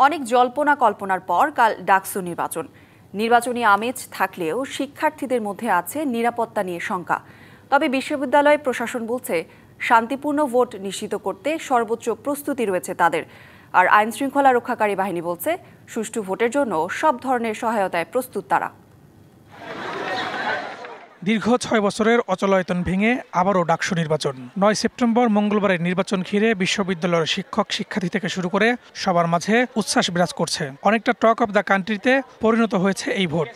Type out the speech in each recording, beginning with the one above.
অনেক জল্পনা কল্পনার পর কাল ডাকসু নির্বাচন। নির্বাচনী আমেজ থাকলেও শিক্ষার্থীদের মধ্যে আছে নিরাপত্তা নিয়ে শঙ্কা। তবে বিশ্ববিদ্যালয় প্রশাসন বলছে শান্তিপূর্ণ ভোট নিশ্চিত করতে সর্বোচ্চ প্রস্তুতি রয়েছে তাদের। আর আইন শৃঙ্খলা রক্ষাকারী বাহিনী বলছে সুষ্ঠু ভোটের জন্য সব ধরনের সহায়তায় প্রস্তুত তারা। দীর্ঘ ৬ বছরের অচলায়তন ভেঙে আবারও ডাকসু নির্বাচন। ৯ সেপ্টেম্বর মঙ্গলবারের নির্বাচন ঘিরে বিশ্ববিদ্যালয়ের শিক্ষক শিক্ষার্থী থেকে শুরু করে সবার মাঝে উচ্ছ্বাস বিরাজ করছে। অনেকটা টক অব দ্য কান্ট্রিতে পরিণত হয়েছে এই ভোট।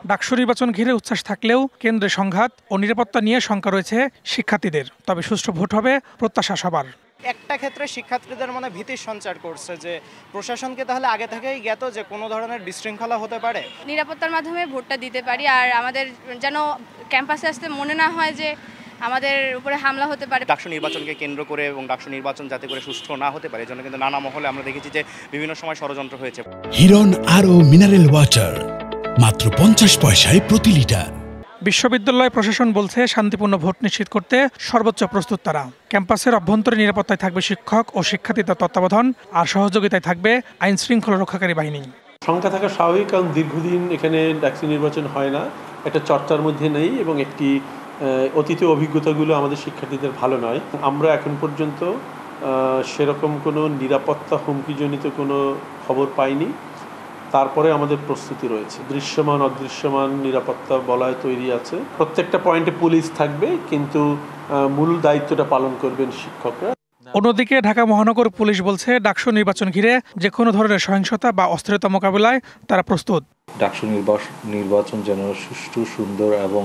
ডাকসু নির্বাচন ঘিরে উচ্ছ্বাস থাকলেও কেন্দ্রে সংঘাত ও নিরাপত্তা নিয়ে শঙ্কা রয়েছে শিক্ষার্থীদের। তবে সুষ্ঠু ভোট হবে প্রত্যাশা সবার। একটা ক্ষেত্রে শিক্ষার্থীদের মনে ভীতির সঞ্চার করছে যে প্রশাসনকে তাহলে আগে থেকেই জ্ঞাত যে কোনো ধরনের বিশৃঙ্খলা হতে পারে। নিরাপত্তার মাধ্যমে ভোটটা দিতে পারি, আর আমাদের যেন ক্যাম্পাসে আসতে মনে না হয় যে আমাদের উপরে হামলা হতে পারে। ডাকসু নির্বাচনকে কেন্দ্র করে এবং ডাকসু নির্বাচন যাতে করে সুষ্ঠু না হতে পারে এজন্য কিন্তু নানা মহলে আমরা দেখেছি যে বিভিন্ন সময় ষড়যন্ত্র হয়েছে। হিরন আরও মিনারেল ওয়াটার মাত্র 50 পয়সায় প্রতি লিটার। বিশ্ববিদ্যালয় প্রশাসন বলছে শান্তিপূর্ণ ভোট নিশ্চিত করতে সর্বোচ্চ প্রস্তুত তারা। ক্যাম্পাসের অভ্যন্তরীণ নিরাপত্তায় থাকবে শিক্ষক ও শিক্ষার্থীদের তত্ত্বাবধান, আর সহযোগিতায় থাকবে আইন শৃঙ্খলা রক্ষাকারী বাহিনী। শঙ্কা থাকা স্বাভাবিক, কারণ দীর্ঘদিন এখানে ডাকসু নির্বাচন হয় না, একটা চর্চার মধ্যে নেই এবং একটি অতীতের অভিজ্ঞতাগুলো আমাদের শিক্ষার্থীদের ভালো নয়। আমরা এখন পর্যন্ত সেরকম কোনো নিরাপত্তা হুমকিজনিত কোনো খবর পাইনি। তারপরে আমাদের প্রস্তুতি রয়েছে, দৃশ্যমান অদৃশ্যমান নিরাপত্তা বলয় তৈরি আছে। প্রত্যেকটা পয়েন্টে পুলিশ থাকবে, কিন্তু মূল দায়িত্বটা পালন করবেন শিক্ষকরা। অন্যদিকে ঢাকা মহানগর পুলিশ বলছে ডাকসু নির্বাচন ঘিরে যে কোনো ধরনের সহিংসতা বা অস্থিরতা মোকাবিলায় তারা প্রস্তুত। ডাকসু নির্বাচন যেন সুষ্ঠু, সুন্দর এবং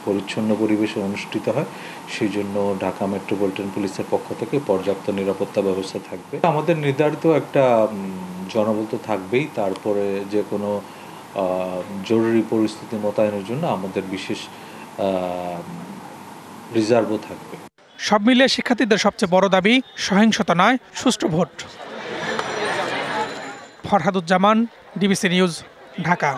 পরিচ্ছন্ন পরিবেশে অনুষ্ঠিত হয়, সেই জন্য ঢাকা মেট্রোপলিটন পুলিশের পক্ষ থেকে পর্যাপ্ত নিরাপত্তা ব্যবস্থা থাকবে। আমাদের নির্ধারিত একটা জনবল তো থাকবেই, তারপরে যে কোনো জরুরি পরিস্থিতি মোতায়েনের জন্য আমাদের বিশেষ রিজার্ভও থাকবে। সব মিলিয়ে শিক্ষার্থীদের সবচেয়ে বড় দাবি সহিংসতা নয়, সুষ্ঠু vote. Farhaduzzaman, DBC news, Dhaka.